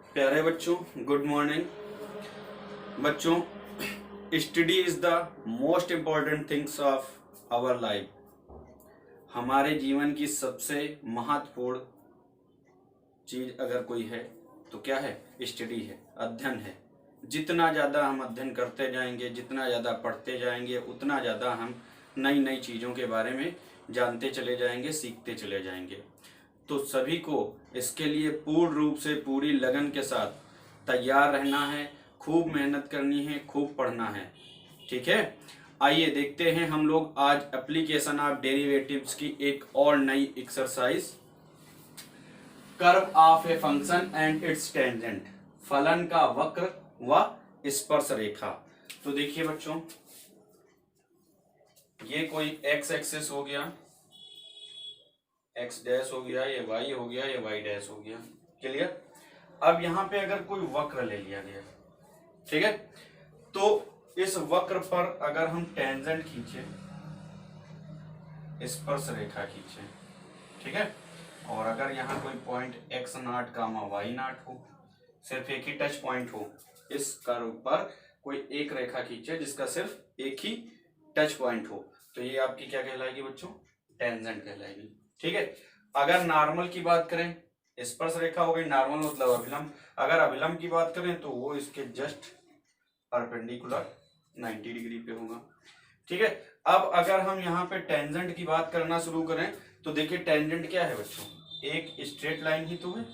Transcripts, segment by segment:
प्यारे बच्चों, good morning. बच्चों, study is the most important things of our life. हमारे जीवन की सबसे महत्वपूर्ण चीज अगर कोई है तो क्या है? स्टडी है, अध्ययन है। जितना ज़्यादा हम अध्ययन करते जाएंगे, जितना ज़्यादा पढ़ते जाएंगे, उतना ज़्यादा हम नई नई चीज़ों के बारे में जानते चले जाएंगे, सीखते चले जाएंगे। तो सभी को इसके लिए पूर्ण रूप से पूरी लगन के साथ तैयार रहना है, खूब मेहनत करनी है, खूब पढ़ना है। ठीक है, आइए देखते हैं हम लोग आज एप्लीकेशन ऑफ डेरिवेटिव्स की एक और नई exercise, curve of a function and it's tangent, फलन का वक्र व स्पर्श रेखा। तो देखिए बच्चों, ये कोई एक्स एक्सिस हो गया, एक्स डैश हो गया, ये वाई हो गया, ये वाई डैश हो गया। क्लियर? अब यहां पे अगर कोई वक्र ले लिया गया, ठीक है, तो इस वक्र पर अगर हम टेंजेंट खींचे, स्पर्श रेखा खींचे, ठीक है, और अगर यहाँ कोई पॉइंट एक्स नाट कामा वाई नाट हो, सिर्फ एक ही टच पॉइंट हो, इस कर्व पर कोई एक रेखा खींचे जिसका सिर्फ एक ही टच पॉइंट हो, तो ये आपकी क्या कहलाएगी बच्चों? टेंजेंट कहलाएगी। ठीक है, अगर नॉर्मल की बात करें, स्पर्श रेखा हो गई, नॉर्मल मतलब अभिलंब। अगर अभिलंब की बात करें तो वो इसके जस्ट परपेंडिकुलर 90 डिग्री पे होगा। ठीक है, अब अगर हम यहाँ पे टेंजेंट की बात करना शुरू करें तो देखिए टेंजेंट क्या है बच्चों? एक स्ट्रेट लाइन ही तो है,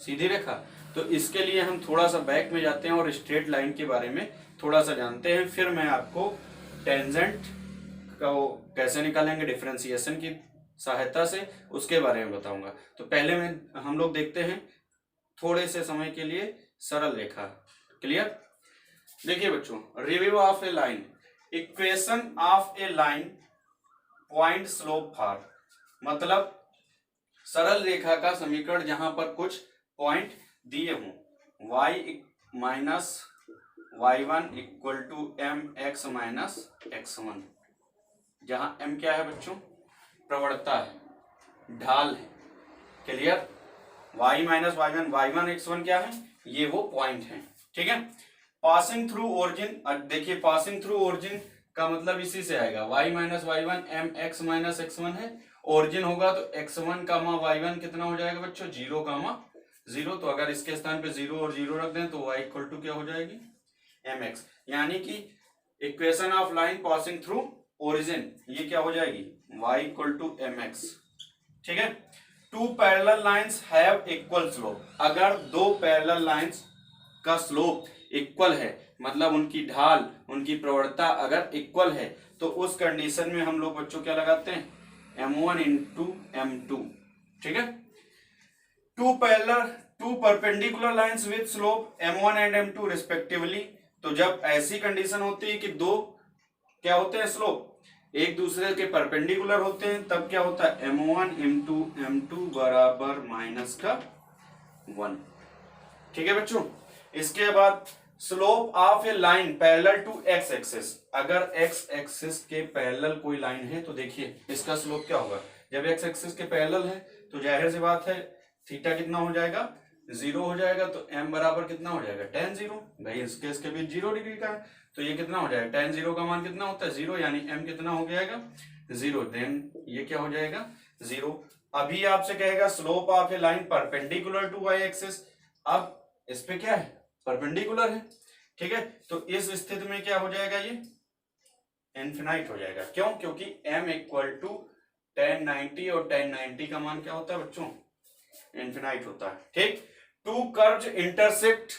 सीधी रेखा। तो इसके लिए हम थोड़ा सा बैक में जाते हैं और स्ट्रेट लाइन के बारे में थोड़ा सा जानते हैं, फिर मैं आपको टेंजेंट को कैसे निकालेंगे डिफरेंशिएशन की सहायता से उसके बारे में बताऊंगा। तो पहले में हम लोग देखते हैं थोड़े से समय के लिए सरल रेखा। क्लियर? देखिए बच्चों, review of a line, equation of a line point slope for, मतलब सरल रेखा का समीकरण जहां पर कुछ पॉइंट दिए हों। y minus Y one equal to M X minus X one, जहां m क्या है बच्चों? प्रवणता है, ढाल है। Clear? y minus Y one X one क्या है? ये वो पॉइंट है। ठीक है, पासिंग थ्रू ओरिजिन, देखिए पासिंग थ्रू ओरिजिन का मतलब इसी से आएगा, y minus Y one M X minus X one है, ओरिजिन होगा तो X one comma Y one कितना हो जाएगा बच्चों? 0 कामा 0। तो अगर इसके स्थान पे 0 और 0 रख दें तो y इक्वल टू क्या हो जाएगी? M X. यानी कि equation of line passing through origin ये क्या हो जाएगी? y equal to M X. ठीक है, two parallel lines have equal slope, अगर दो पैरेलल लाइंस का स्लोप इक्वल है, मतलब उनकी ढाल, उनकी प्रवणता अगर इक्वल है, तो उस कंडीशन में हम लोग बच्चों क्या लगाते हैं? m1 into m2। ठीक है, two perpendicular lines with slope m1 and m2 respectively. तो जब ऐसी कंडीशन होती है कि दो क्या होते हैं? स्लोप एक दूसरे के परपेंडिकुलर होते हैं, तब क्या होता है? m1 इंटू m2 बराबर माइनस का 1। ठीक है बच्चों, इसके बाद slope of a line parallel to X axis, अगर एक्स एक्सिस के पैरेलल कोई लाइन है तो देखिए इसका स्लोप क्या होगा? जब एक्स एक्सिस के पैरेलल है तो जाहिर सी बात है थीटा कितना हो जाएगा? 0 हो जाएगा। तो m बराबर कितना हो जाएगा? tan 0। भाई इसके बीच 0 डिग्री का है, तो ये कितना हो जाएगा? tan 0 का मान कितना होता है? 0, यानी m कितना हो जाएगा? 0। देन ये क्या हो जाएगा? 0। अभी आपसे कहेगा slope of a line perpendicular to Y axis, अब इस पे क्या है? परपेंडिकुलर है। ठीक है, तो इस स्थिति में क्या हो जाएगा? ये इनफिनाइट हो जाएगा। क्यों? क्योंकि m इक्वल टू tan 90 और tan 90 का मान क्या होता है बच्चों? इनफिनाइट होता है। ठीक, two curves intersect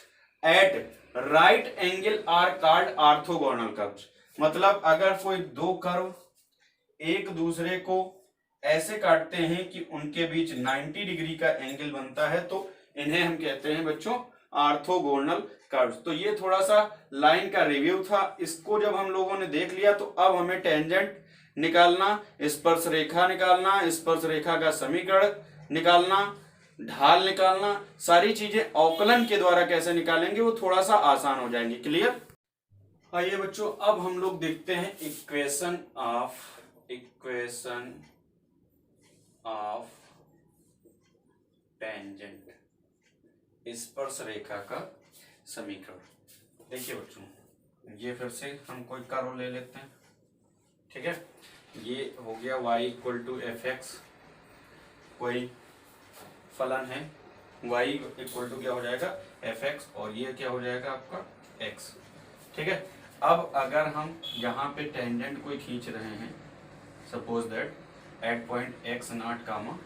at right angle are called orthogonal curves, मतलब अगर कोई दो कर्व एक दूसरे को ऐसे काटते हैं कि उनके बीच 90 डिग्री का एंगल बनता है, तो इन्हें हम कहते हैं बच्चों ऑर्थोगोनल कर्व्स। तो ये थोड़ा सा लाइन का रिव्यू था, इसको जब हम लोगों ने देख लिया तो अब हमें टेंजेंट निकालना, स्पर्श रेखा निकालना, स्पर्श रेखा का समीकरण निकालना, ढाल निकालना, सारी चीजें अवकलन के द्वारा कैसे निकालेंगे वो थोड़ा सा आसान हो जाएंगे। क्लियर? आइए बच्चों, अब हम लोग देखते हैं इक्वेशन ऑफ टेंजेंट। स्पर्श रेखा का समीकरण। देखिए बच्चों, ये फिर से हम कोई कर्व ले लेते हैं, ठीक है। ये हो गया y equal to F X, कोई फलन है, y इक्वल टू क्या हो जाएगा एफ एक्स, और ये क्या हो जाएगा आपका x, ठीक है। अब अगर हम यहाँ पे टेंजेंट कोई खींच रहे हैं, suppose that at point x naught comma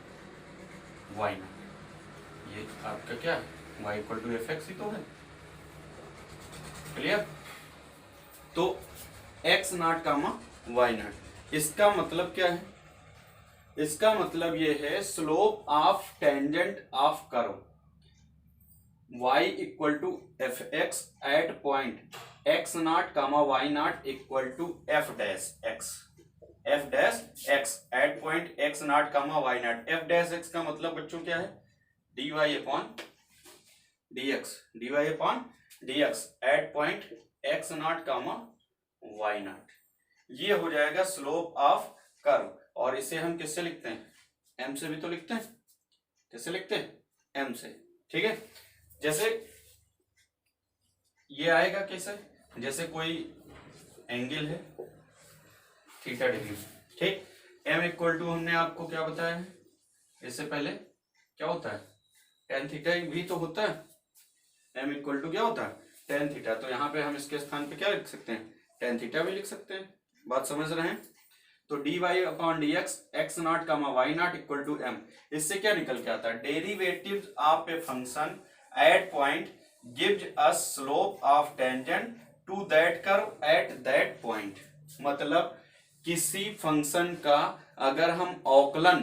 Y naught, ये आपका क्या है y equal to F x ही तो है, क्लियर। तो x naught comma Y naught, इसका मतलब क्या है, इसका मतलब ये है slope of tangent of curve y equal to F x at point x naught comma Y naught equal to f dash x, f dash x at point x naught comma Y naught. F dash X का मतलब बच्चों क्या है, dy upon dx, dy upon dx at point x naught comma Y naught, ये हो जाएगा slope of curve. और इसे हम किससे लिखते हैं, m से भी तो लिखते हैं, किससे लिखते हैं m से, ठीक है। जैसे ये आएगा कैसे, जैसे कोई एंगल है थीटा डिग्री, ठीक। m इक्वल टू हमने आपको क्या बताया है, इससे पहले क्या होता है टेन थीटा भी तो होता है, m इक्वल टू क्या होता है टेन थीटा। तो यहाँ पे हम इसके स्थान पे क्या लिख सकते हैं, टेन थीटा भी लिख सकते हैं, बात समझ रहे हैं। तो dy upon dx X naught comma Y naught equal to m, इससे क्या निकल के आता है, derivative of a function at point gives us slope of tangent to that curve at that point. मतलब किसी फंक्शन का अगर हम अवकलन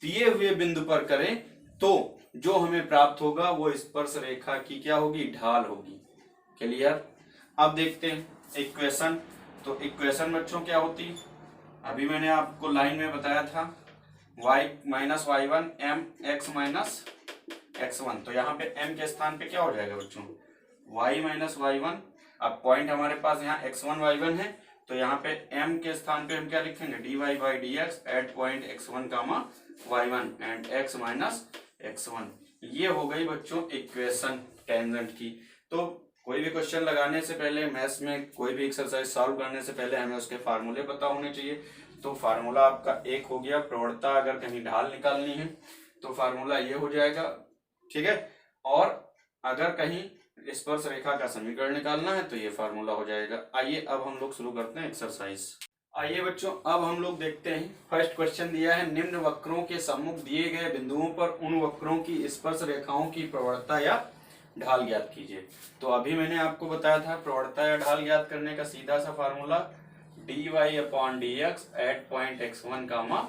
दिए हुए बिंदु पर करें तो जो हमें प्राप्त होगा वो स्पर्श रेखा की क्या होगी, ढाल होगी, क्लियर। अब देखते हैं इक्वेशन। तो इक्वेशन बच्चों क्या होती, अभी मैंने आपको लाइन में बताया था y minus Y one M X minus X one. तो यहाँ पे m के स्थान पे क्या हो जाएगा बच्चों, y माइनस वाई वन। अब पॉइंट हमारे पास यहाँ x1 y1 है, तो यहाँ पे m के स्थान पे हम क्या लिखेंगे, dy by D x at point x1 comma y1 and x minus x1। ये हो गई बच्चों इक्वेशन टेंजेंट की। तो कोई भी क्वेश्चन लगाने से पहले, मैथ्स में कोई भी एक्सरसाइज सॉल्व करने से पहले हमें उसके फार्मूले पता होने चाहिए। तो फार्मूला आपका एक हो गया, प्रवणता अगर कहीं ढाल निकालनी है तो फार्मूला ये हो जाएगा, ठीक है। और अगर कहीं स्पर्श रेखा का समीकरण निकालना है तो ये फार्मूला हो जाएगा। आइए अब हम लोग शुरू करते हैं एक्सरसाइज। आइए बच्चों अब हम लोग देखते हैं, फर्स्ट क्वेश्चन दिया है, निम्न वक्रों के सम्मुख दिए गए बिंदुओं पर उन वक्रों की स्पर्श रेखाओं की प्रवणता या ढाल ज्ञात कीजिए। तो अभी मैंने आपको बताया था प्रवणता या ढाल ज्ञात करने का सीधा सा formula dy upon dx at point x1 comma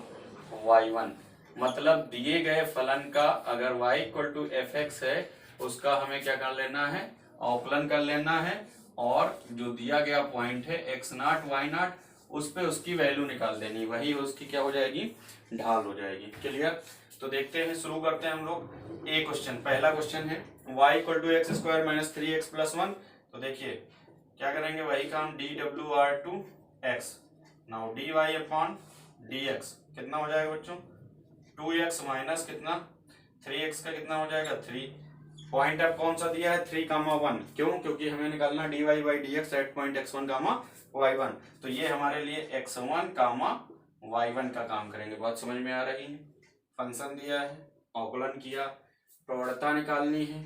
y1। मतलब दिए गए फलन का अगर y equal to F X है उसका हमें क्या कर लेना है, अवकलन कर लेना है, और जो दिया गया पॉइंट है x नॉट y नॉट उस पे उसकी वैल्यू निकाल देनी, वही उसकी क्या हो जाएगी, ढाल हो जाएगी, क्लियर। तो देखते हैं, शुरू करते हैं हम लोग। ए क्वेश्चन, पहला क्वेश्चन है y equal to x square minus three X plus one. तो देखिए क्या करेंगे, वही काम D W R to X, now D Y upon D X कितना हो जाएगा बच्चों, टू एक्स माइनस कितना, थ्री एक्स का कितना हो जाएगा थ्री। पॉइंट अब कौन सा दिया है, थ्री कामा वन, क्यों, क्योंकि हमें निकालना D Y by D x at point x one comma Y one. तो ये हमारे लिए X one comma Y one का काम करेंगे, बात समझ में आ रही है। फंक्शन दिया है, अवकलन किया, प्रवणता निकालनी है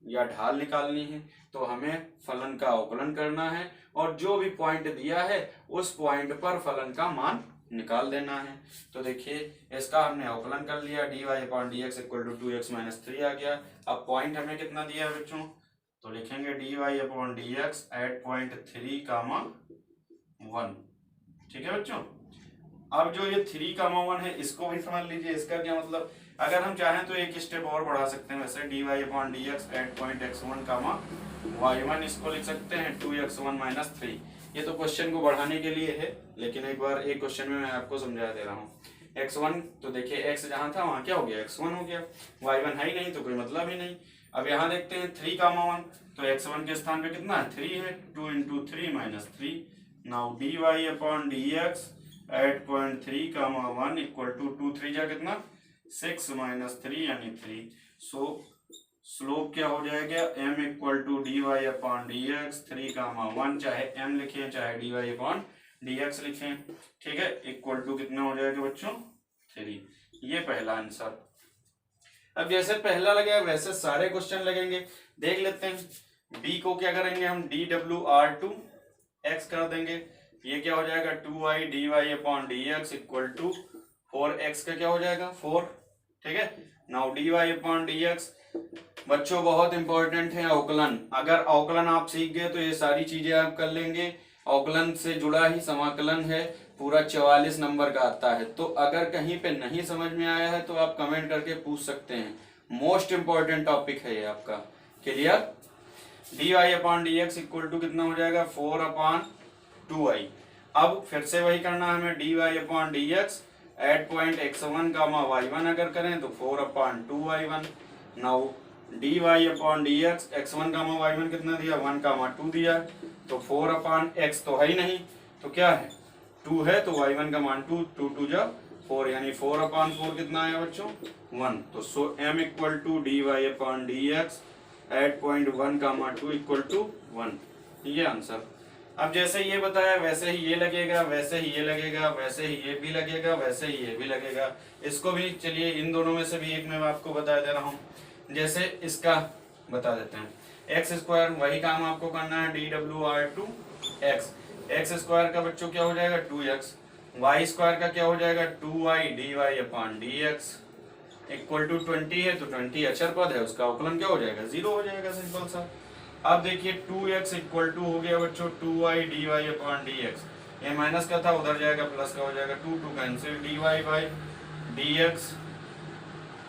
या ढाल निकालनी है, तो हमें फलन का अवकलन करना है और जो भी पॉइंट दिया है उस पॉइंट पर फलन का मान निकाल देना है। तो देखिए इसका हमने अवकलन कर लिया, d Y upon D x equal to two x minus three आ गया। अब पॉइंट हमें कितना दिया है बच्चों, तो लिखेंगे D Y upon D x at point three comma one, ठीक है बच्चों। अब जो ये थ्री कामा वन है इसको भी समझ लीजिए, इसका क्या मतलब, अगर हम चाहें तो एक स्टेप और बढ़ा सकते हैं, वैसे d Y upon D x at point x one comma Y one, इसको लिख सकते हैं two x one minus three. ये तो क्वेश्चन को बढ़ाने के लिए है, लेकिन एक बार एक क्वेश्चन में मैं आपको समझा दे रहा हूँ। x1 तो देखिए x जहां था वहां क्या हो गया, x1 हो गया, y1 है ही नहीं तो कोई मतलब ही नहीं। अब यहाँ देखते हैं 3 कामा 1, तो x1 के स्थान पे कितना है 3 है, 2 into three minus three. Now D Y upon D x at point three comma one equal to two three जा कितना 6 माइनस थ्री यानी 3। सो स्लोप क्या हो जाएगा m equal to d Y upon D x 3,1, चाहे m लिखें चाहे d Y upon D x लिखें, ठीक है, इक्वल टू कितना हो जाएगा बच्चों 3। ये पहला आंसर। अब जैसे पहला लगेगा वैसे सारे क्वेश्चन लगेंगे, देख लेते हैं। b को क्या करेंगे हम DWR2 x कर देंगे, ये क्या हो जाएगा 2i dy upon D x equal to 4x का क्या हो जाएगा 4, ठीक है। Now dy upon D x बच्चों बहुत इंपॉर्टेंट है अवकलन। अगर अवकलन आप सीख गए तो ये सारी चीजें आप कर लेंगे। अवकलन से जुड़ा ही समाकलन है, पूरा 44 नंबर का आता है। तो अगर कहीं पे नहीं समझ में आया है तो आप कमेंट करके पूछ सकते हैं। मोस्ट इंपॉर्टेंट टॉपिक है ये आपका। Clear. D Y upon D x equal to कितना हो जाएगा 4 अपॉन 2i। अब फिर से वही करना है हमें, d Y upon D x at point x1 comma y1 अगर करें तो 4 upon 2y1। Now D Y upon D x x1 comma y1 कितना दिया 1 कामा 2 दिया, तो 4 अपॉन x तो है ही नहीं, तो क्या है 2 है, तो y1 का मान 2, 2 2 जा 4, यानी 4 अपॉन 4 कितना आया बच्चों 1। तो so m equal to d Y upon D x at point 1 comma 2 equal to 1, ये आंसर। अब जैसे ये बताया वैसे ही ये लगेगा, वैसे ही ये लगेगा, वैसे ही ये भी लगेगा, वैसे ही ये भी लगेगा। इसको भी चलिए इन दोनों में से भी एक मैं आपको बता दे रहा हूँ। जैसे इसका बता देते हैं एक्स स्क्वायर, वही काम आपको करना है DWR2 x। एक्स स्क्वायर का बच्चों क्या हो जाएगा 2x, वाई स्क्वायर का क्या हो जाएगा 2y dy upon dx equal to 20 है, तो 20 अचर पद है, उसका अवकलन क्या हो जाएगा 0 हो जाएगा, सिंपल सा। अब देखिए 2x इक्वल टू हो गया बच्चों 2y dy अपॉन dx, ये माइनस का था उधर जाएगा प्लस का हो जाएगा 2 2 cancel, dy by dx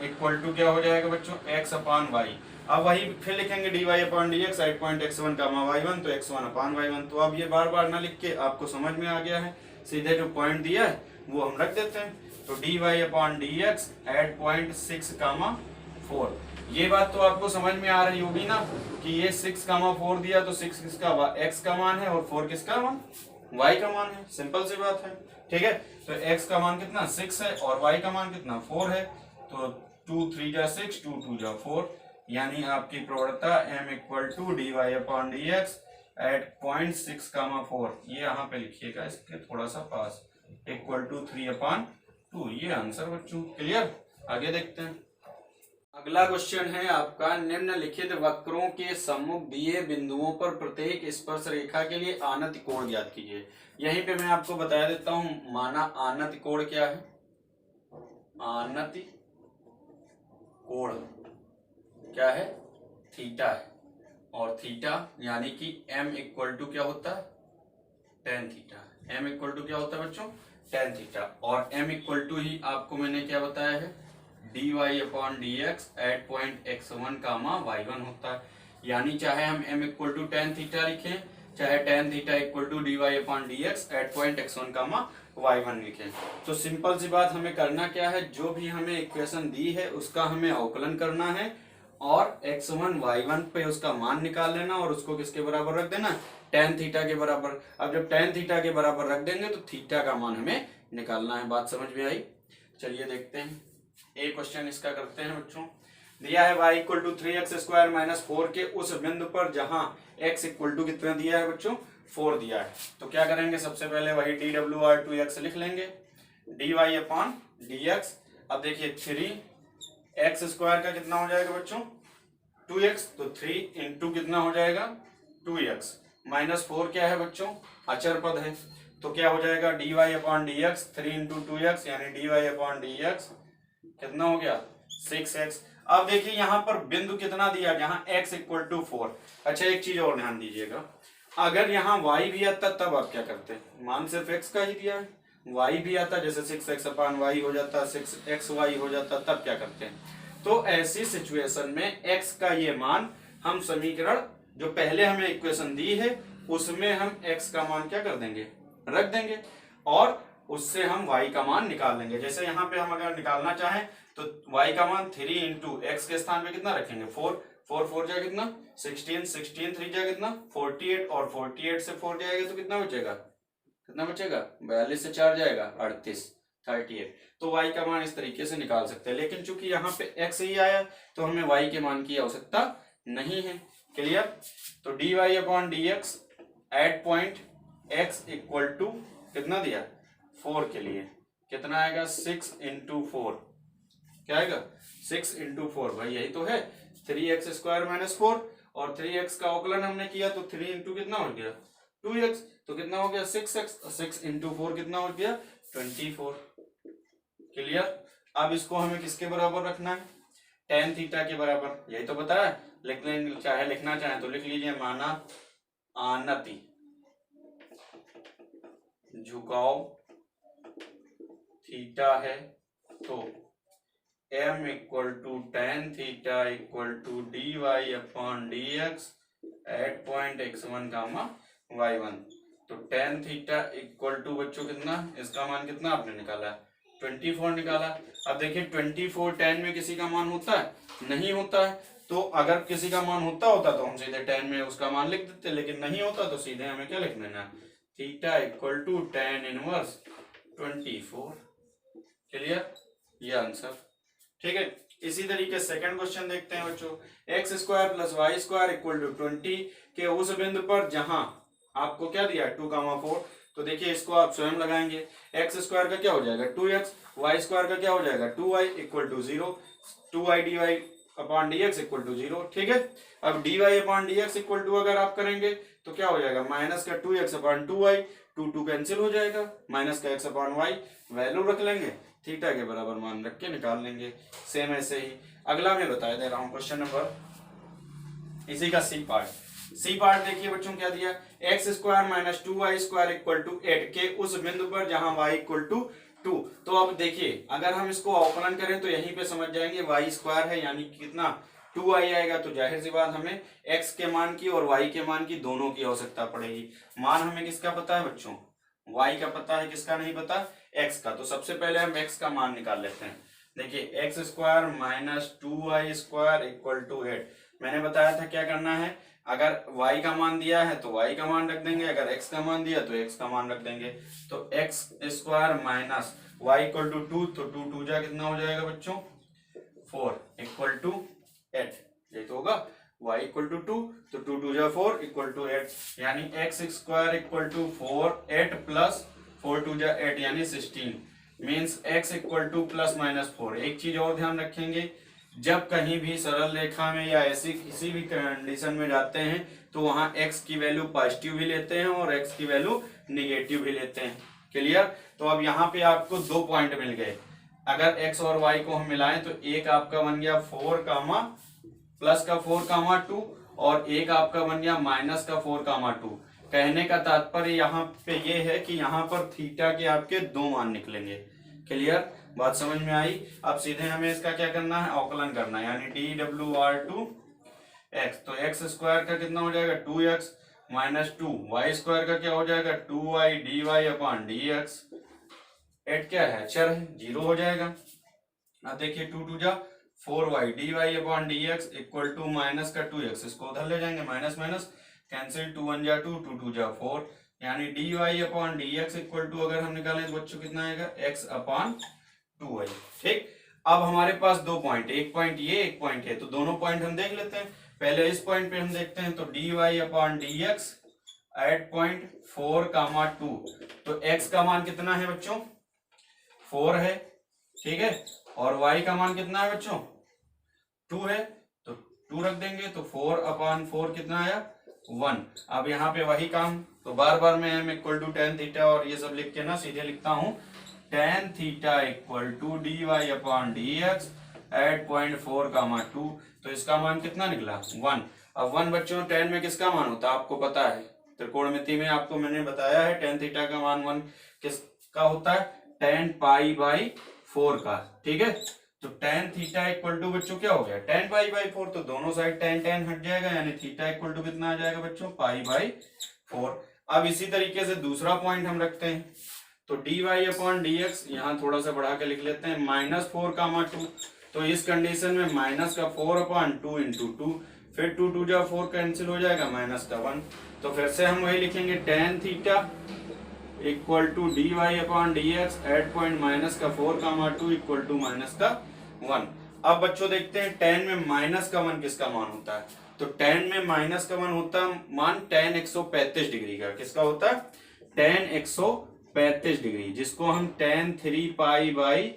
equal to क्या हो जाएगा बच्चों x अपॉन y। अब वही फिर लिखेंगे dy upon dx at point x1 comma y1, तो x1 अपॉन y1। तो अब ये बार बार ना लिख के आपको समझ में आ गया है, सीधे जो पॉइंट दिया है वो हम रख देते हैं। तो dy upon dx at point 6 comma 4, ये बात तो आपको समझ में आ रही होगी ना कि ये 6 कामा 4 दिया, तो 6 किसका x का मान है और 4 किसका मान y का मान है, सिंपल सी बात है, ठीक है। तो x का मान कितना 6 है और y का मान कितना 4 है, तो 2 3 जा 6, 2 2 जा 4, यानी आपकी प्रवणता m equal to d Y upon D x at point 6 comma 4, ये यहाँ पे लिखिएगा इसके थोड़ा सा पास, इक्वल टू 3 अपॉन 2, ये आंसर बच्चों। क्लियर। आगे देखते हैं। अगला क्वेश्चन है आपका, निम्नलिखित वक्रों के सम्मुख दिए बिंदुओं पर प्रत्येक स्पर्श रेखा के लिए आनत कोण ज्ञात कीजिए। यहीं पे मैं आपको बता देता हूं, माना आनत कोण क्या है, आनत कोण क्या है थीटा है, और थीटा यानी कि m इक्वल टू क्या होता है tan theta, m equal to क्या होता है बच्चों टेन थीटा, और m इक्वल टू ही आपको मैंने क्या बताया है d Y upon D x at point x1 comma y1 होता है। यानी चाहे हम m equal to tan theta लिखें, चाहे tan theta equal to d Y upon D x at point x1 comma y1 लिखें। तो सिंपल सी बात, हमें करना क्या है, जो भी हमें इक्वेशन दी है उसका हमें अवकलन करना है और x1 y1 पे उसका मान निकाल लेना और उसको किसके बराबर रख देना टेन थीटा के बराबर। अब जब टेन थीटा के बराबर रख देंगे तो थीटा का मान हमें निकालना है। बात समझ में आई। चलिए देखते हैं, एक क्वेश्चन इसका करते हैं बच्चों। दिया है y equal to 3x square minus 4 के उस बिंदु पर जहां x इक्वल टू कितना दिया है बच्चों 4 दिया है। तो क्या करेंगे, सबसे पहले वही DWR2x लिख लेंगे, dy अपॉन dx। अब देखिए 3x स्क्वायर का कितना हो जाएगा बच्चों 2x, तो 3 इंटू कितना हो जाएगा 2x, माइनस 4 क्या है बच्चों अचर पद है, तो क्या हो जाएगा dy upon dx, 3 into 2x यानी dy अपॉन dx कितना हो गया 6x। अब देखिए यहाँ पर बिंदु कितना दिया, जहां x इक्वल टू 4। अच्छा एक चीज और ध्यान दीजिएगा, अगर यहाँ y भी आता तब आप क्या करते, मान सिर्फ x का ही दिया है, y भी आता जैसे 6x अपॉन y हो जाता, 6xy हो जाता, तब क्या करते हैं। तो ऐसी सिचुएशन में x का ये मान हम समीकरण जो पहले हमें इक्वेशन दी है उसमें हम x का मान क्या कर देंगे रख देंगे और उससे हम y का मान निकाल लेंगे। जैसे यहाँ पे हम अगर निकालना चाहें तो y का मान 3 इंटू x के स्थान पे कितना रखेंगे 4, 4 4 जा कितना 16, 16 3 जा कितना 48, और 48 से 4 जाएगा तो कितना बचेगा 42 से 4 जाएगा 38, 38। तो y का मान इस तरीके से निकाल सकते हैं, लेकिन चूंकि यहाँ पे x ही आया तो हमें y के मान की आवश्यकता नहीं है। क्लियर? तो dy upon dx at point x equal to कितना दिया 4 के लिए कितना आएगा 6 इंटू 4। क्या आएगा 6 इंटू 4, भाई यही तो है 3x स्क्वायर माइनस 4, और 3x का अवकलन हमने किया तो 3 इंटू कितना हो गया 2x, तो कितना हो गया 6x, 6 इंटू 4 कितना हो गया 24। क्लियर? अब इसको हमें किसके बराबर रखना है tan थीटा के बराबर, यही तो बताया। लिखना चाहे तो लिख लीजिए, माना आनति झुकाव थीटा है तो m equal to tan theta equal to d Y upon D x at point x1 comma y1। तो टेन थीटा इक्वल टू बच्चों कितना, इसका मान कितना आपने निकाला 24 निकाला। अब देखिए 24 टेन में किसी का मान होता है, नहीं होता है। तो अगर किसी का मान होता तो हम सीधे टेन में उसका मान लिख देते, लेकिन नहीं होता तो सीधे हमें क्या लिख देना theta equal to tan inverse 24। Clear? ये आंसर। ठीक है, इसी तरीके सेकंड क्वेश्चन देखते हैं बच्चों। X square plus y square equal to 20 के उस बिंदु पर जहां आपको क्या दिया 2,4, तो देखिए इसको आप स्वयं लगाएंगे। एक्स स्क्वायर का क्या हो जाएगा 2x, वाई स्क्वायर का क्या हो जाएगा 2y equal to 0, 2y dy upon dx equal to 0। ठीक है, अब dy upon dx equal to अगर आप करेंगे तो क्या हो जाएगा माइनस का 2x अपॉन 2y, 2 कैंसिल हो जाएगा, माइनस का x अपॉन y, वैल्यू रख लेंगे, थीटा के बराबर मान रख के निकाल लेंगे। सेम ऐसे ही अगला मैं बता दे रहा हूं क्वेश्चन नंबर, इसी का सी पार्ट देखिए बच्चों क्या दिया, x square minus 2y square equal to 8 के उस बिंदु पर जहां y इक्वल टू 2। तो अब देखिए अगर हम इसको अवकलन करें तो यहीं पे समझ जाएंगे y स्क्वायर है यानी कितना 2y आएगा, तो जाहिर सी बात हमें x के मान की और y के मान की दोनों की आवश्यकता पड़ेगी। मान हमें किसका पता है बच्चों, y का पता है, किसका नहीं पता x का। तो सबसे पहले हम x का मान निकाल लेते हैं। देखिए x square minus 2y square equal to 8, मैंने बताया था क्या करना है, अगर y का मान दिया है तो y का मान रख देंगे, अगर x का मान दिया तो x का मान रख देंगे। तो x square minus y equal to 2, तो 2 2 जा कितना हो जाएगा बच्चों 4 इक्वल टू 8, ये तो होगा y इक्वल टू 2, तो 2 2 जा 4 इक्वल टू 8, यानी x square equal to 4 8 plus 4 2 जा 8 यानी 16 means x equal to plus minus 4। एक चीज और ध्यान रखेंगे, जब कहीं भी सरल रेखा में या ऐसी किसी भी कंडीशन में जाते हैं तो वहां x की वैल्यू पॉजिटिव भी लेते हैं और x की वैल्यू निगेटिव भी लेते हैं। क्लियर? तो अब यहाँ पे आपको 2 पॉइंट मिल गए, अगर x और y को हम मिलाएं तो एक आपका बन गया 4 कामा प्लस का 4 कामा 2 और एक आपका बन गया माइनस का 4 कामा 2। कहने का तात्पर्य यहाँ पे ये है कि यहाँ पर थीटा के आपके 2 मान निकलेंगे। क्लियर? बात समझ में आई? अब सीधे हमें इसका क्या करना है अवकलन करना है, यानी dWr2x, तो x स्क्वायर का कितना हो जाएगा 2x माइनस 2, y स्क्वायर का क्या हो जाएगा 2y dy अपॉन dx, 8 क्या है अक्षर है 0 हो जाएगा। अब देखिए 2 2 जा 4y dy upon dx equal to minus का 2x, इसको उधर ले जाएंगे माइनस माइनस कैंसिल, 2 1 जा 2 2 2 जा 4, यानी dy upon dx equal to अगर हम निकालें तो बच्चों कितना आएगा x अपॉन 2y। ठीक, अब हमारे पास 2 पॉइंट, एक पॉइंट ये एक पॉइंट है, तो दोनों पॉइंट हम देख लेते हैं। पहले इस पॉइंट पे हम देखते हैं, तो dy upon dx at point 4 comma 2, तो x का मान कितना है बच्चों 4 है, ठीक है, और y का मान कितना है बच्चों 2 है, तो 2 रख देंगे, तो 4 अपॉन 4 कितना आया 1। अब यहाँ पे वही काम, तो बार बार मैं m equal to tan theta और ये सब लिख के ना सीधे लिखता हूँ tan theta equal to d Y upon D x at point 4 comma 2, तो इसका मान कितना निकला 1। अब 1 बच्चों टेन में किसका मान होता है आपको पता है, त्रिकोणमिति में आपको मैंने बताया है टेन थीटा का मान 1 किसका होता है टेन पाई बाई 4 का। ठीक है, तो टेन थीटा इक्वल टू बच्चों क्या हो गया टेन पाई बाई 4, तो दोनों साइड टेन टेन हट जाएगा, यानी थीटा इक्वल टू कितना आ जाएगा बच्चों पाई बाई 4। अब इसी तरीके से दूसरा पॉइंट हम रखते हैं, तो dy अपॉन dx यहाँ थोड़ा सा बढ़ा के लिख लेते हैं माइनस 4 कामा 2, तो इस कंडीशन में माइनस का 4 अपॉन 2 इंटू 2, फिर 2 2 जा 4 कैंसिल हो जाएगा माइनस का 1, तो फिर से हम वही लिखेंगे tan theta equal to d Y upon D x at point minus का 4 कामा 2 इक्वल टू माइनस का 1। अब बच्चों देखते हैं tan में माइनस का 1 किसका मान होता है। तो tan में माइनस का 1 होता है मान tan 135 डिग्री का। किसका होता है? tan 135 डिग्री, जिसको हम tan 3 पाई बाई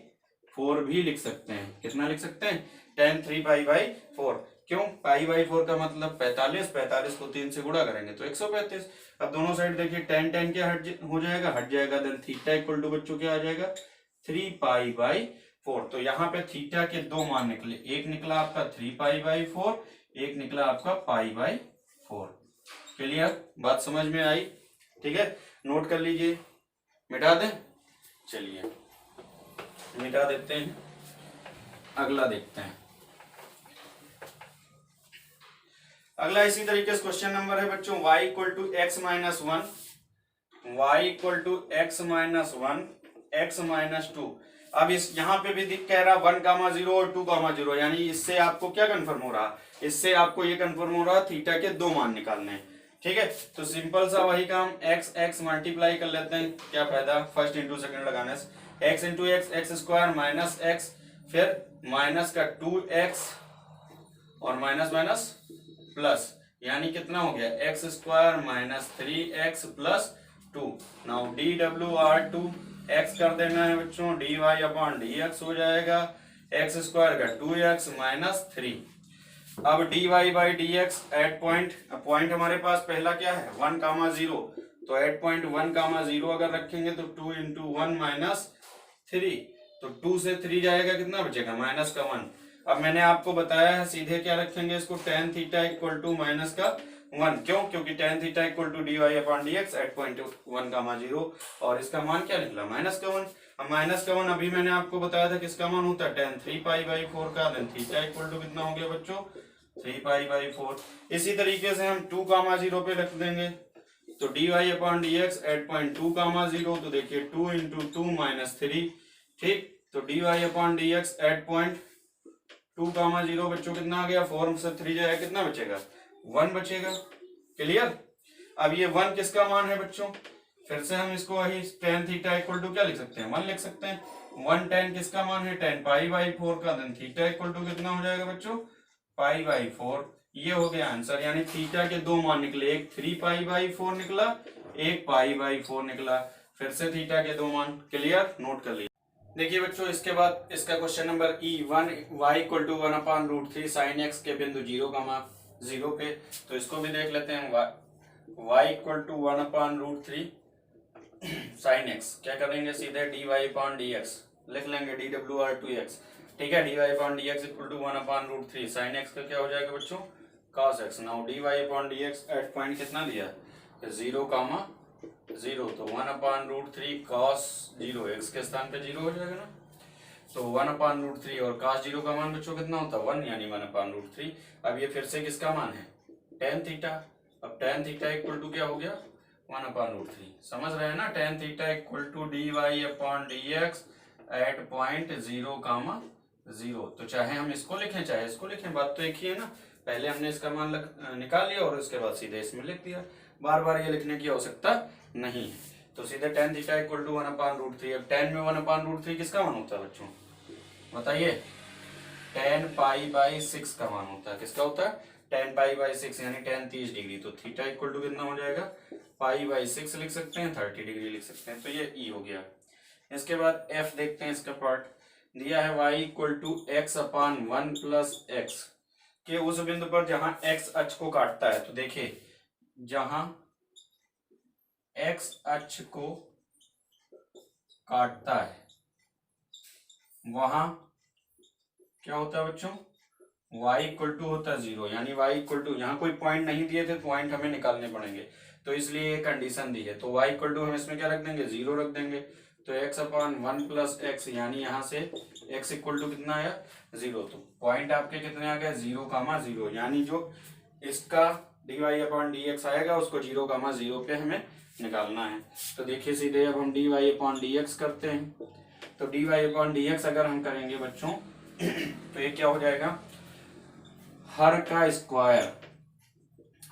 4 भी लिख सकते हैं। कितना लिख सकते हैं? tan 3 pi by 4। क्यों? पाई बाई 4 का मतलब 45, 45 को 3 से गुणा करेंगे तो 135। अब दोनों साइड देखिए tan tan क्या हो जाएगा? हट जाएगा। देन थीटा इक्वल टू बच्चों क्या आ जाएगा? 3 पाई बाई 4। तो यहाँ पे थीटा के दो मान निकले, एक निकला आपका 3 पाई बाई 4, एक निकला आपका पाई बाई 4। क्लियर? बात समझ में आई? ठीक है, नोट कर लीजिए। मिटा दें? चलिए मिटा देते हैं, अगला देखते हैं। अगला इसी तरीके से क्वेश्चन नंबर है बच्चों y equal to x minus 1, y equal to x minus 1, x minus 2। अब इस यहाँ पे भी कह रहा 1 कामा 0 और 2 कामा 0, यानी इससे आपको क्या कंफर्म हो रहा? इससे आपको ये कंफर्म हो रहा थीटा के दो मान निकालने हैं। ठीक है, तो सिंपल सा वही काम, एक्स एक्स मल्टीप्लाई कर लेते हैं। क्या फायदा फर्स्ट इंटू सेकंड लगाने से? X into x x square minus x, फिर माइनस का 2x और माइनस माइनस प्लस, यानी कितना हो गया? X square minus 3x plus 2। Now d W R to x कर देना है बच्चों, d Y upon D x हो जाएगा एक्स स्क्वायर का 2x माइनस 3। अब d Y by D x at point, point हमारे पास पहला क्या है? 1 कामा 0, तो एट पॉइंट 1 कामा 0 अगर रखेंगे तो 2 इंटू 1 माइनस 3, तो 2 से 3 जाएगा, कितना बचेगा? माइनस का 1। अब मैंने आपको बताया है सीधे क्या रखेंगे इसको? tan theta equal to minus का 1। क्यों? क्योंकि tan theta equal to d Y upon D x at point 1 comma 0, और इसका मान क्या निकला? माइनस का 1। अब माइनस का 1 अभी मैंने आपको बताया था किसका मान होता है? tan 3 पाई बाई 4 का। देन थीटा इक्वल टू कितना हो गया बच्चों? 3 पाई बाई 4। इसी तरीके से हम 2 कामा 0 पे रख देंगे, तो d Y upon D x at point 2 comma 0, तो देखिए 2 इंटू 2 माइनस 3। ठीक, तो d Y upon D x at point 2 comma 0 बच्चों कितना आ गया? 4 से 3 जाएगा, कितना बचेगा? 1 बचेगा। क्लियर? अब ये 1 किसका मान है बच्चों? फिर से हम इसको वही tan थीटा इक्वल टू क्या लिख सकते हैं? 1 लिख सकते हैं। 1 tan किसका मान है? tan पाई बाई 4 का। देन थीटा इक्वल टू कितना हो जाएगा बच्चों? पाई बाई 4। ये हो गया आंसर, यानी थीटा के दो मान निकले, एक 3 पाई बाई 4 निकला, एक पाई बाई 4 निकला। फिर से थीटा के दो मान। क्लियर? नोट कर लीजिए। देखिए बच्चों, इसके बाद इसका question number E1 y equal to 1 upon root 3 sine x के बिंदु 0 कामा 0 पे। तो इसको भी देख लेते हैं। y equal to 1 upon root 3 sine x, क्या करेंगे? सीधे d Y upon D x लिख लेंगे, d W R to x. ठीक है, d Y upon D x equal to 1 upon root 3 sine x का क्या हो जाएगा बच्चों? cos x। Now D Y upon D x at point कितना दिया? 0 कामा 0, तो 1 अपॉन रूट 3 cos 0, x के स्थान पे 0 हो जाएगा ना, तो 1 अपॉन रूट 3 और cos 0 का मान बच्चों कितना होता है? 1, यानी 1 अपॉन रूट 3। अब ये फिर से किसका मान है? tan theta. अब tan थीटा इक्वल टू क्या हो गया? 1 अपॉन रूट 3। समझ रहे हैं ना? tan theta equal to d Y upon D x at point 0 comma 0। तो चाहे हम इसको लिखें चाहे इसको लिखें, बात तो एक ही है ना। पहले हमने इसका मान निकाल लिया और उसके बाद सीधे इसमें लिख दिया, बार बार ये लिखने की आवश्यकता नहीं है। तो सीधे tan theta equal to 1 upon root 3। अब tan में 1 अपॉन रूट 3 किसका मान होता है बच्चों? बताइए। tan पाई बाई 6 का मान होता है। किसका होता है? tan पाई बाई 6, यानी tan 30 डिग्री। तो थीटा इक्वल टू कितना हो जाएगा? पाई बाई 6 लिख सकते हैं, 30 डिग्री लिख सकते हैं। तो ये E हो गया। इसके बाद F देखते हैं। इसका पार्ट दिया है y equal to x upon 1 plus x के उस बिंदु पर जहां x अक्ष को काटता है। तो देखिए, जहां x अक्ष को काटता है वहां क्या होता है बच्चों? y इक्वल टू होता है 0, यानी y इक्वल टू, यहाँ कोई पॉइंट नहीं दिए थे, पॉइंट हमें निकालने पड़ेंगे, तो इसलिए ये कंडीशन दी है। तो y इक्वल टू हम इसमें क्या रख देंगे? 0 रख देंगे। तो x अपॉन 1 प्लस एक्स, यानी यहाँ से x इक्वल टू कितना आया? 0। तो पॉइंट आपके कितने आ गए? 0 कामा 0, यानी जो इसका d Y upon D x आएगा उसको 0 कामा 0 पे हमें निकालना है। तो देखिए सीधे अब हम d Y upon D x करते हैं। तो d Y upon D x अगर हम करेंगे बच्चों तो ये क्या हो जाएगा? हर का स्क्वायर,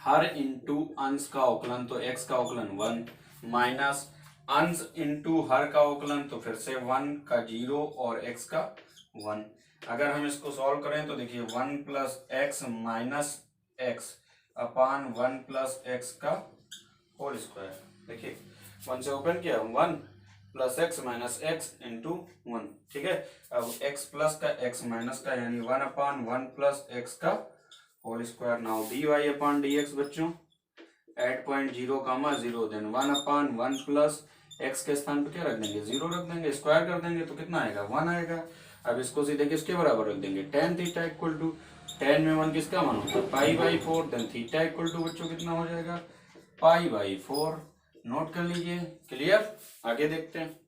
हर इंटू अंश का अवकलन, तो x का अवकलन 1 माइनस अंश इंटू हर का अवकलन, तो फिर से 1 का 0 और x का 1। अगर हम इसको सॉल्व करें तो देखिए 1 प्लस एक्स माइनस एक्स अपान 1 प्लस एक्स का होल स्क्वायर। देखिए 1 से ओपन किया, 1 plus x minus x into 1। ठीक है, अब x प्लस का x माइनस का यानी 1 अपान 1 प्लस एक्स का होल स्क्वायर। नाउ dy अपान dx बच्चों एट पॉइंट 0 कामा 0, देन 1 अपान 1 प्लस एक्स के स्थान पे क्या रख देंगे, 0 रख देंगे, स्क्वायर कर देंगे तो कितना आएगा, 1 आएगा। अब इसको सीधे किसके बराबर रख देंगे, tan theta equal to, tan में 1 किसका मान होता है, pi by 4, then theta equal to बच्चों कितना हो जाएगा, पाई बाई 4। नोट कर लीजिए, क्लियर। आगे देखते हैं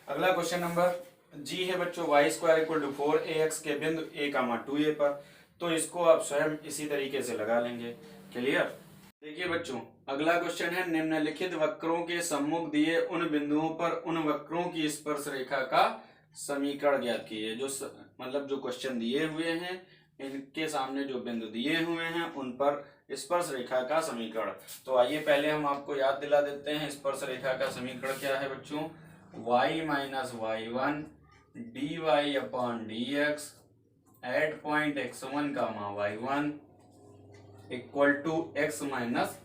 अगला क्वेश्चन नंबर जी है बच्चों, Y square equal to 4ax के बिंदु a कामा 2a पर। तो इसको आप स्वयं इसी तरीके से लगा लेंगे, क्लियर। देखिए बच्चों अगला क्वेश्चन है, निम्नलिखित वक्रों के सम्मुख दिए उन बिंदुओं पर उन वक्रों की स्पर्श रेखा का समीकरण ज्ञात कीजिए। जो मतलब जो क्वेश्चन दिए हुए हैं इनके सामने जो बिंदु दिए हुए हैं उन पर स्पर्श रेखा का समीकरण। तो आइए पहले हम आपको याद दिला देते हैं स्पर्श रेखा का समीकरण क्या है बच्चों, y minus Y one d Y upon D x at point x1 comma y1 equal to x minus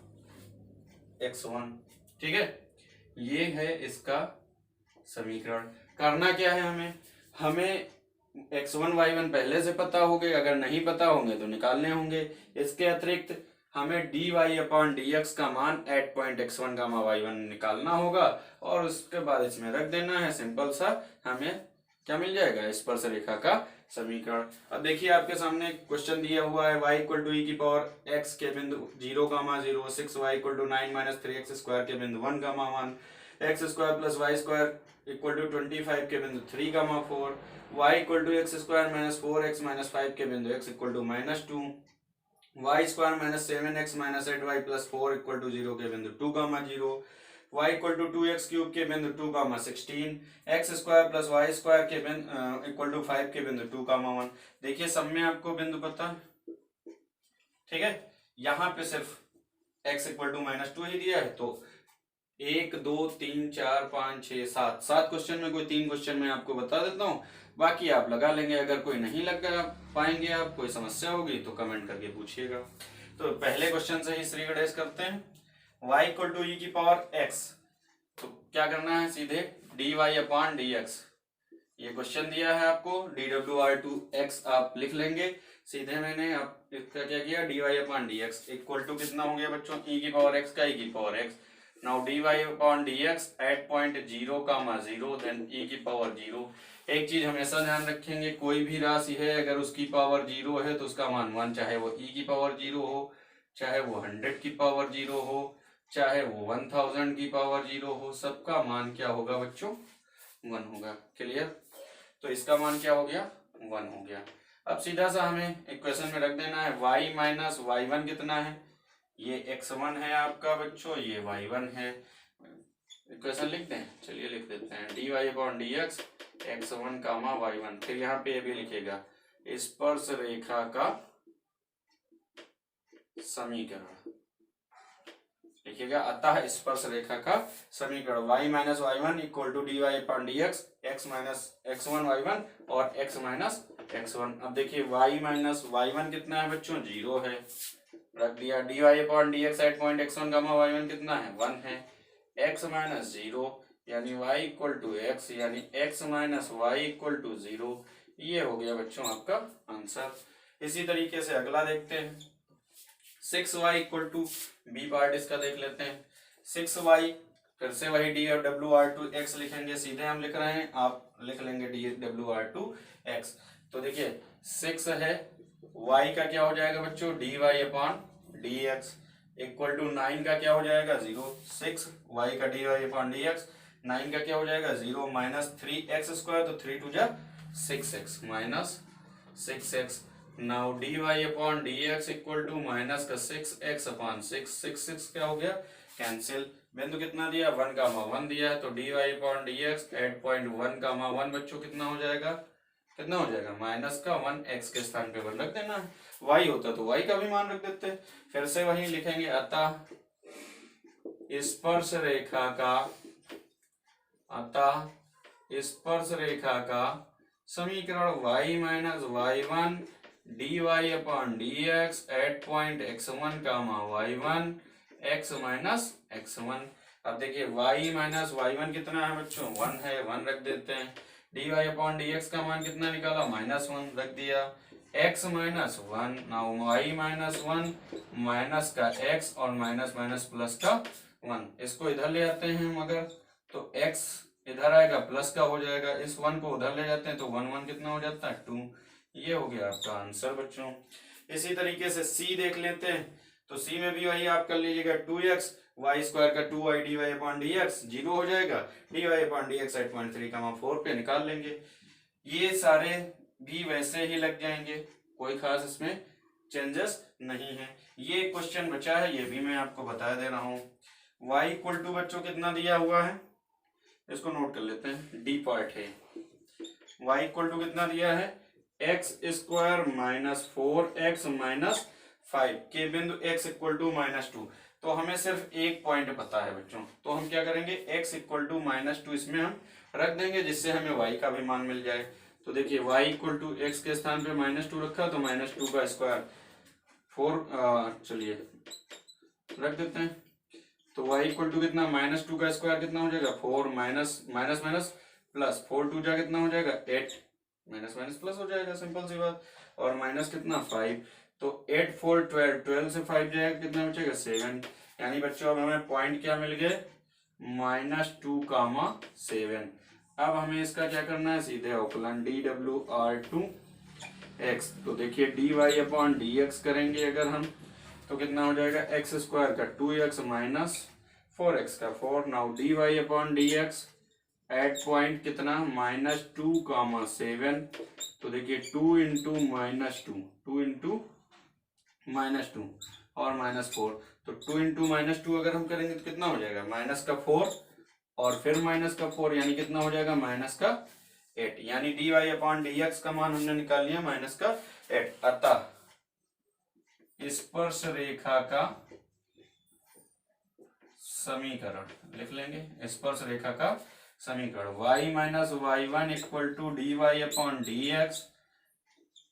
x1। ठीक है, ये है इसका समीकरण। करना क्या है हमें x1 y1 पहले से पता होंगे, अगर नहीं पता होंगे तो निकालने होंगे। इसके अतिरिक्त हमें dy अपॉन dx का मान eight point x1 comma y1 निकालना होगा और उसके बाद इसमें रख देना है। सिंपल सा हमें क्या मिल जाएगा, स्पर्श रेखा का समीकरण। अब देखिए आपके सामने क्वेश्चन दिया हुआ है y इक्वल टू ई की पावर x के बिंदु 0 comma 0, 6y equal to 9 minus 3x square के बिंदु 1 comma 1, x square plus y square equal to 25 के बिंदु 3 comma 4, y equal to x square minus 4x minus 5 के बिंदु x equal to minus 2, y square minus 7x minus 8y plus 4 equal to 0 के बिंदु 2 comma 0, y equal to 2x cube के बिंदु 2 comma 16, x square plus y square के बिंदु equal to 5 के बिंदु 2 कामा 1। देखिए सब में आपको बिंदु पता है, ठीक है। यहाँ पे सिर्फ x इक्वल टू माइनस 2 ही दिया है, तो 1 2 3 4 5 6 7 क्वेश्चन में कोई 3 क्वेश्चन में आपको बता देता हूँ, बाकी आप लगा लेंगे। अगर कोई नहीं लगा पाएंगे, आप कोई समस्या होगी तो कमेंट करके पूछिएगा। तो पहले क्वेश्चन से ही श्री गणेश करते हैं। y इक्वल टू ई की पावर x, तो क्या करना है, सीधे dy अपॉन dx। ये क्वेश्चन दिया है आपको, dw/2x आप लिख लेंगे सीधे। मैंने आप इसका क्या किया, dy upon dx equal to कितना हो गया बच्चों, e की पावर x का e की power x। Now dy upon dx at point 0 comma 0, then e की पावर 0। एक चीज हमेशा ध्यान रखेंगे, कोई भी राशि है अगर उसकी पावर 0 है तो उसका मान 1, चाहे वो e की पावर 0 हो, चाहे वो 100 की पावर 0 हो, चाहे वो 1000 की पावर 0 हो, सबका मान क्या होगा बच्चों, 1 होगा। क्लियर, तो इसका मान क्या हो गया, 1 हो गया। अब सीधा सा हमें इक्वेशन में रख देना है, y माइनस वाई वन कितना है, ये x1 है आपका बच्चों, ये y1 है। इक्वेशन लिख दें, चलिए लिख देते हैं, dy upon dx x1 comma y1। फिर यहाँ पे ये भी लिखेगा स्पर्श रेखा का समीकरण लिखिएगा। अतः स्पर्श रेखा का समीकरण y minus Y one equal to d Y upon D x, x minus x1 y1 और x माइनस x1। अब देखिए y माइनस वाई वन कितना है बच्चों, 0 है, रख दिया। D Y upon D x at point x1 gamma y1 कितना है, 1 है। x माइनस 0 यानी y इक्वल टू x, यानी x minus y equal to 0। ये हो गया बच्चों आपका आंसर। इसी तरीके से अगला देखते हैं, 6y equal to be part इसका देख लेते हैं। 6y फिर से वही d W R to x लिखेंगे, सीधे हम लिख रहे हैं, आप लिख लेंगे d W R to x. तो देखिए 6 है, y का क्या हो जाएगा बच्चों, d Y upon D x equal to 9 का क्या हो जाएगा, 0। 6 y का d Y upon D x, 9 का क्या हो जाएगा, 0 माइनस 3x स्क्वायर, तो 3 टू जा 6x minus 6x। Now D Y upon D x equal to minus का 6x अपॉन 6, 6 क्या हो गया, कैंसिल। बिंदु कितना दिया, 1 कामा 1 दिया है, तो d Y upon D x at point 1 comma 1 बच्चों कितना हो जाएगा, कितना हो जाएगा, माइनस का 1 x के स्थान पे 1 रख देना है। y होता तो y का भी मान रख देते। फिर से वही लिखेंगे, अतः स्पर्श रेखा का, अतः स्पर्श रेखा का समीकरण y minus y1 dy upon dx at point x1 comma y1 x minus x1। अब देखिए y माइनस y1 कितना है बच्चों, 1 है, 1 रख देते हैं। dy अपॉन dx का मान कितना निकाला, -1 रख दिया। x minus 1, now y minus 1 minus का x और माइनस माइनस प्लस का 1, इसको इधर ले आते हैं हम अगर, तो x इधर आएगा प्लस का हो जाएगा, इस 1 को उधर ले जाते हैं तो 1 1 कितना हो जाता है, 2। ये हो गया आपका आंसर बच्चों। इसी तरीके से c देख लेते हैं, तो c में भी वही आप कर लीजिएगा, 2x वाई स्क्वायर का 2y dy अपॉन dx 0 हो जाएगा, dy अपॉन dx 8.3, 4 पे निकाल लेंगे। ये सारे भी वैसे ही लग जाएंगे, कोई खास इसमें चेंजेस नहीं है। ये क्वेश्चन बचा है, ये भी मैं आपको बता दे रहा हूँ। y इक्वल टू बच्चों कितना दिया हुआ है, इसको नोट कर लेते हैं, डी पार्ट है। y इक्वल टू कितना दिया है, x square minus 4x minus 5 के बिंदु x इक्वल टू -2। तो हमें सिर्फ एक पॉइंट पता है बच्चों, तो हम क्या करेंगे, x इक्वल टू -2 इसमें हम रख देंगे, जिससे हमें y का भी मान मिल जाए। तो देखिए y इक्वल टू एक्स के स्थान पे -2 रखा, तो -2 का स्क्वायर 4, चलिए रख देते हैं। तो y इक्वल टू कितना, -2 का स्क्वायर कितना हो जाएगा, 4 माइनस माइनस माइनस प्लस 4 2 जा कितना हो जाएगा, 8 माइनस माइनस प्लस हो जाएगा, सिंपल सी बात। और माइनस कितना 5, तो 8 4 12, 12 से 5 जाएगा कितना बचेगा 7। यानी बच्चों अब हमें पॉइंट क्या मिल गए, -2, 7। अब हमें इसका क्या करना है, सीधे अवकलन dWr2x। तो देखिए dy अपॉन dx करेंगे अगर हम, तो कितना हो जाएगा, एक्स स्क्वायर का 2x माइनस 4x का 4। Now dy upon dx at point कितना, -2, 7। तो देखिए 2 इंटू -2, 2 इंटू -2 और -4, तो 2 इंटू -2 अगर हम करेंगे तो कितना हो जाएगा, -4 और फिर -4, यानी कितना हो जाएगा, -8। यानी dy अपॉन dx का मान हमने निकाल लिया -8। अतः स्पर्श रेखा का समीकरण लिख लेंगे, स्पर्श रेखा का समीकरण y minus y1 equal to dy upon dx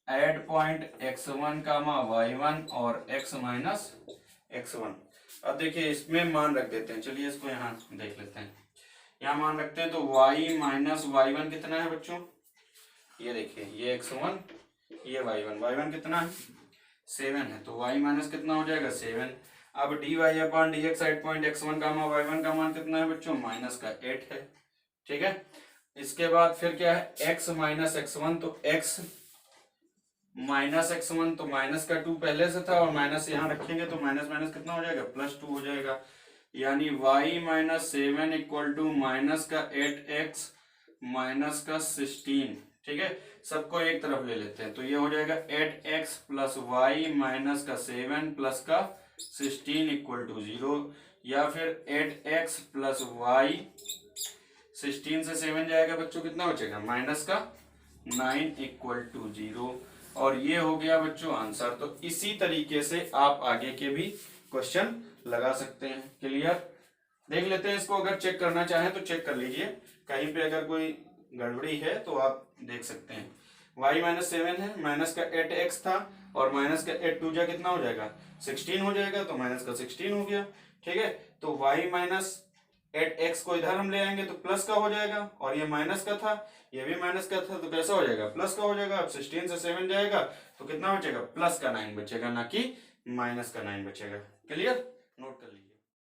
at point x1 comma y1 और x माइनस x1। अब देखिए इसमें मान रख देते हैं, चलिए इसको यहाँ देख लेते हैं, यहाँ मान रखते हैं। तो y माइनस y1 कितना है बच्चों, ये देखिए, ये x1 ये y1 कितना है, 7 है, तो y माइनस कितना हो जाएगा, 7। अब dy upon dx at point x1 comma y1 का मान कितना है बच्चों, -8 है, ठीक है। इसके बाद फिर क्या है, x माइनस x1, तो x माइनस x1, तो -2 पहले से था और माइनस यहाँ रखेंगे तो माइनस माइनस कितना हो जाएगा, +2 हो जाएगा। यानी y minus 7 equal to -8x -16, ठीक है। सबको एक तरफ ले लेते हैं, तो ये हो जाएगा 8x plus y minus 7 plus 16 equal to 0, या फिर 8x प्लस y, 16 से 7 जाएगा बच्चों, कितना बचेगा, -9 इक्वल टू 0। और ये हो गया बच्चों आंसर। तो इसी तरीके से आप आगे के भी क्वेश्चन लगा सकते हैं। क्लियर, देख लेते हैं इसको, अगर चेक करना चाहें तो चेक कर लीजिए, कहीं पे अगर कोई गड़बड़ी है तो आप देख सकते हैं। y माइनस 7 है, -8x था और -8 2 जा कितना हो जाएगा, 16 हो जाएगा, तो -16 हो गया, ठीक है। तो y माइनस 8x को इधर हम ले आएंगे तो प्लस का हो जाएगा, और ये माइनस का था, ये भी माइनस का था, तो कैसा हो जाएगा, प्लस का हो जाएगा। अब 16 से 7 जाएगा तो कितना बचेगा, +9 बचेगा, ना कि -9 बचेगा। क्लियर।